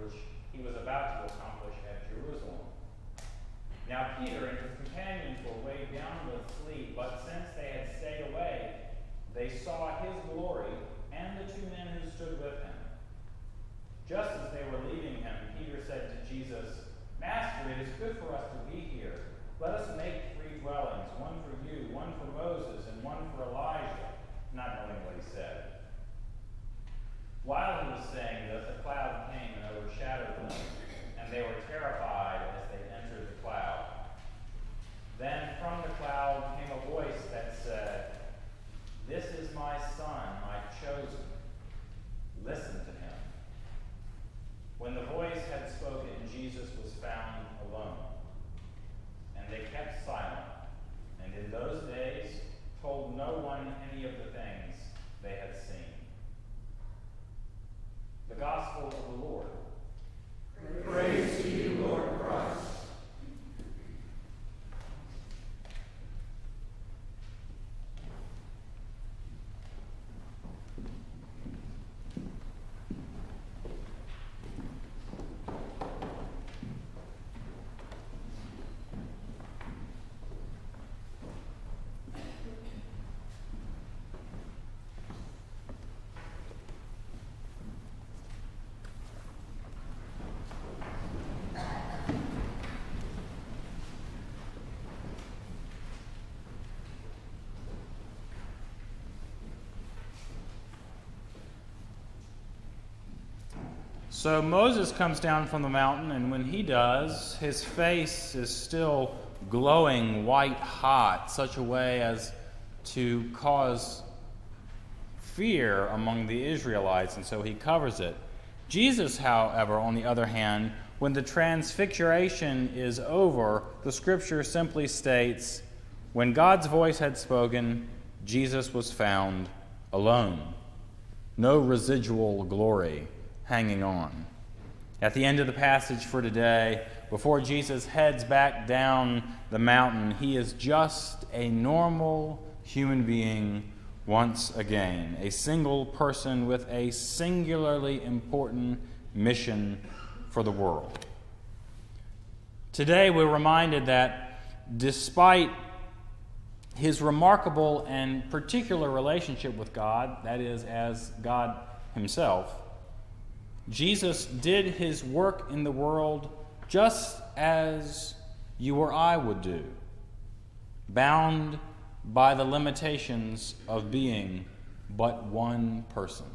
which he was about to accomplish at Jerusalem. Now Peter and his companions were weighed down with sleep, but since they had stayed away, they saw his glory and the two men who stood with him. Just as they were leaving him, Peter said to Jesus, "Master, it is good for us to be here. Let us make 3 dwellings, one for you, one for Moses, and one for Elijah," not knowing what he said. While he was saying this, a cloud came and overshadowed them, and they were terrified as they entered the cloud. Then from the cloud came a voice that said, "This is my Son, my chosen. Listen to him." When the voice had spoken, Jesus was found alone. And they kept silent, and in those days told no one any of the things they had seen. The Gospel of the Lord. Praise to you, Lord Christ. So Moses comes down from the mountain, and when he does, his face is still glowing white hot, such a way as to cause fear among the Israelites, and so he covers it. Jesus, however, on the other hand, when the transfiguration is over, the scripture simply states, when God's voice had spoken, Jesus was found alone. No residual glory hanging on. At the end of the passage for today, before Jesus heads back down the mountain, he is just a normal human being once again, a single person with a singularly important mission for the world. Today we're reminded that despite his remarkable and particular relationship with God, that is, as God himself, Jesus did his work in the world just as you or I would do, bound by the limitations of being but one person.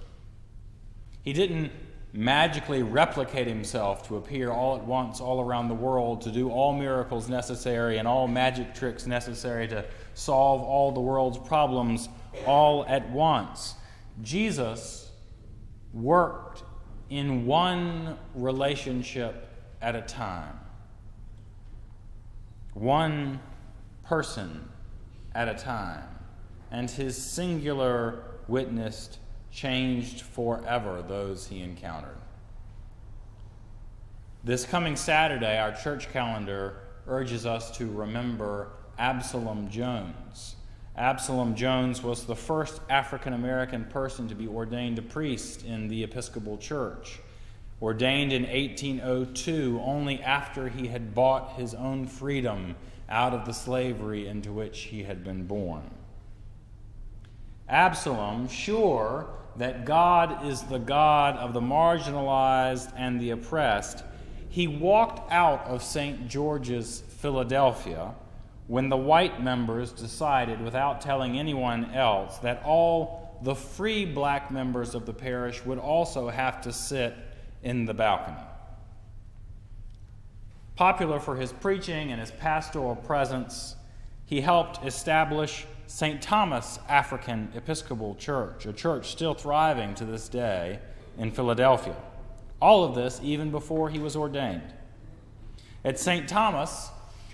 He didn't magically replicate himself to appear all at once all around the world, to do all miracles necessary and all magic tricks necessary to solve all the world's problems all at once. Jesus worked in one relationship at a time, one person at a time, and his singular witness changed forever those he encountered. This coming Saturday, our church calendar urges us to remember Absalom Jones. Absalom Jones was the first African-American person to be ordained a priest in the Episcopal Church, ordained in 1802, only after he had bought his own freedom out of the slavery into which he had been born. Absalom, sure that God is the God of the marginalized and the oppressed, he walked out of St. George's, Philadelphia, when the white members decided, without telling anyone else, that all the free black members of the parish would also have to sit in the balcony. Popular for his preaching and his pastoral presence, he helped establish St. Thomas African Episcopal Church, a church still thriving to this day in Philadelphia. All of this even before he was ordained. At St. Thomas,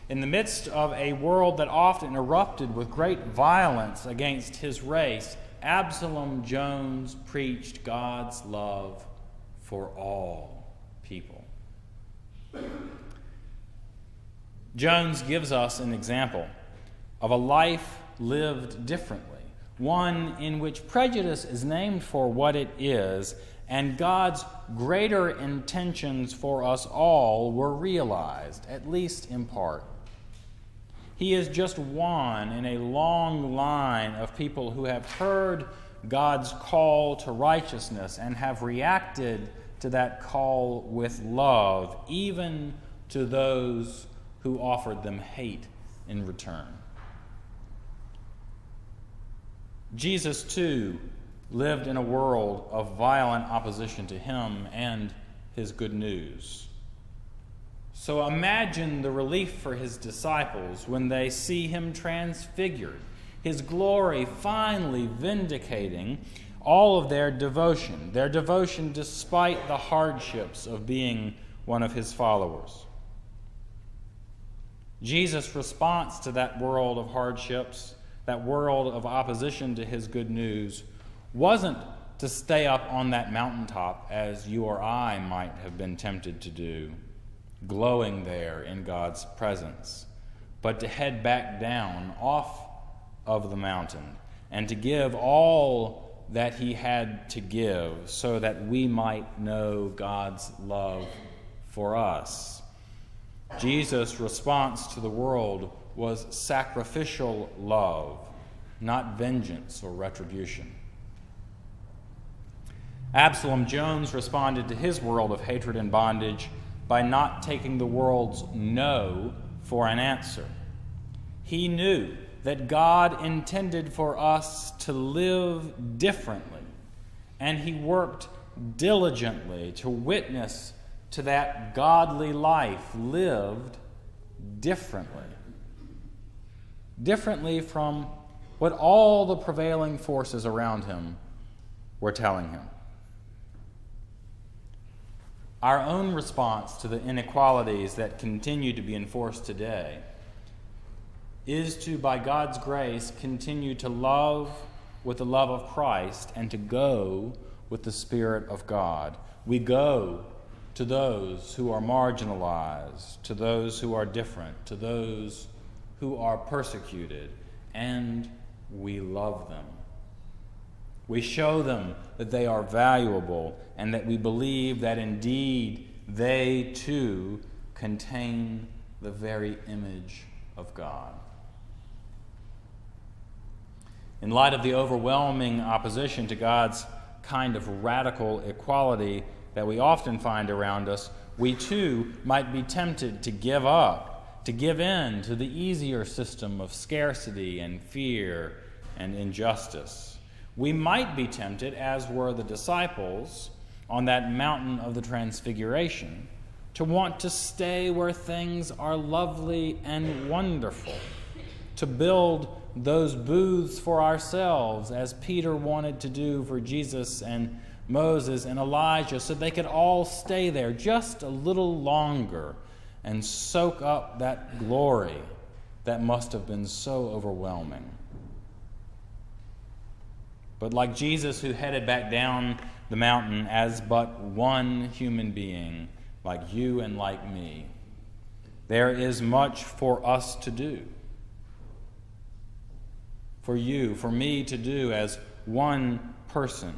in the midst of a world that often erupted with great violence against his race, Absalom Jones preached God's love for all people. Jones gives us an example of a life lived differently, one in which prejudice is named for what it is and God's greater intentions for us all were realized, at least in part. He is just one in a long line of people who have heard God's call to righteousness and have reacted to that call with love, even to those who offered them hate in return. Jesus, too, lived in a world of violent opposition to him and his good news. So imagine the relief for his disciples when they see him transfigured, his glory finally vindicating all of their devotion despite the hardships of being one of his followers. Jesus' response to that world of hardships, that world of opposition to his good news, wasn't to stay up on that mountaintop as you or I might have been tempted to do, glowing there in God's presence, but to head back down off of the mountain and to give all that he had to give so that we might know God's love for us. Jesus' response to the world was sacrificial love, not vengeance or retribution. Absalom Jones responded to his world of hatred and bondage by not taking the world's no for an answer. He knew that God intended for us to live differently, and he worked diligently to witness to that godly life lived differently from what all the prevailing forces around him were telling him. Our own response to the inequalities that continue to be enforced today is to, by God's grace, continue to love with the love of Christ and to go with the Spirit of God. We go to those who are marginalized, to those who are different, to those who are persecuted, and we love them. We show them that they are valuable and that we believe that indeed they too contain the very image of God. In light of the overwhelming opposition to God's kind of radical equality that we often find around us, we too might be tempted to give up, to give in to the easier system of scarcity and fear and injustice. We might be tempted, as were the disciples on that mountain of the Transfiguration, to want to stay where things are lovely and wonderful, to build those booths for ourselves, as Peter wanted to do for Jesus and Moses and Elijah, so they could all stay there just a little longer and soak up that glory that must have been so overwhelming. But like Jesus, who headed back down the mountain as but one human being, like you and like me, there is much for us to do. For you, for me to do as one person,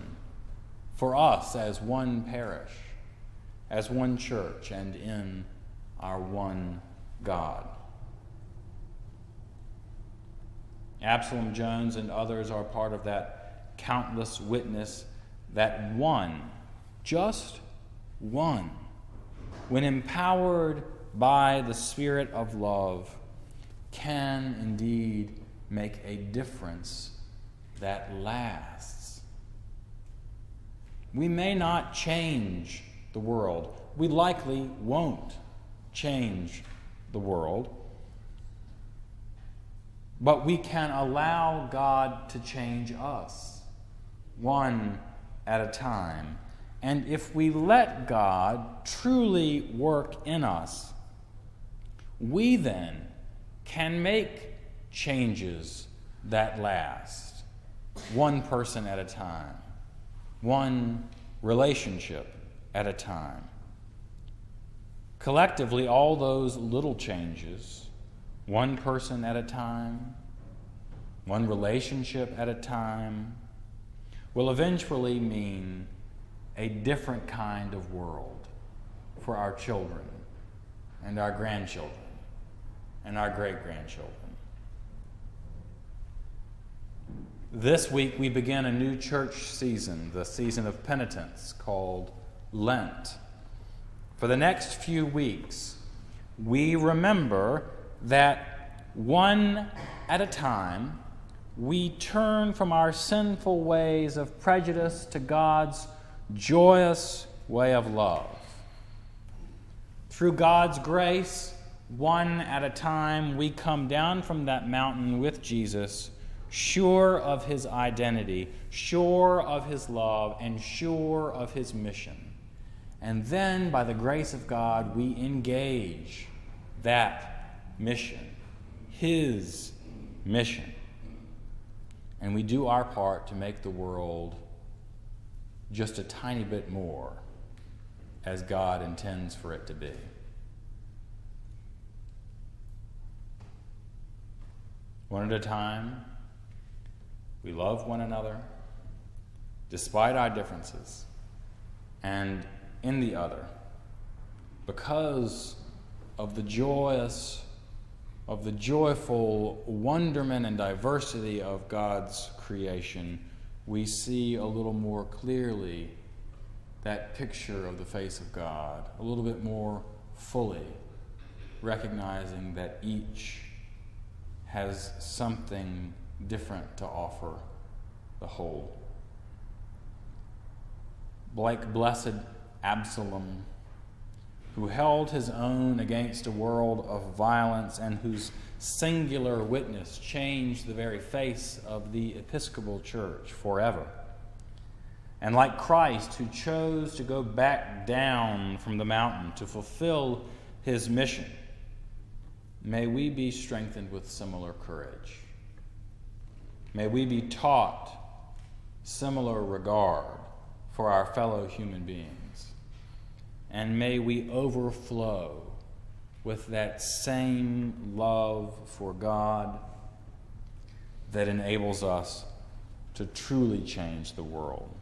for us as one parish, as one church, and in our one God. Absalom Jones and others are part of that countless witness that one, just one, when empowered by the Spirit of love, can indeed make a difference that lasts. We may not change the world. We likely won't change the world. But we can allow God to change us, one at a time. And if we let God truly work in us, we then can make changes that last, one person at a time, one relationship at a time. Collectively, all those little changes, one person at a time, one relationship at a time, will eventually mean a different kind of world for our children and our grandchildren and our great-grandchildren. This week we begin a new church season, the season of penitence called Lent. For the next few weeks, we remember that one at a time, we turn from our sinful ways of prejudice to God's joyous way of love. Through God's grace, one at a time, we come down from that mountain with Jesus, sure of his identity, sure of his love, and sure of his mission. And then, by the grace of God, we engage that mission, his mission. And we do our part to make the world just a tiny bit more as God intends for it to be. One at a time, we love one another despite our differences, and in the other, because of the joyful wonderment and diversity of God's creation, we see a little more clearly that picture of the face of God, a little bit more fully, recognizing that each has something different to offer the whole. Like blessed Absalom, who held his own against a world of violence and whose singular witness changed the very face of the Episcopal Church forever. And like Christ, who chose to go back down from the mountain to fulfill his mission, may we be strengthened with similar courage. May we be taught similar regard for our fellow human beings. And may we overflow with that same love for God that enables us to truly change the world.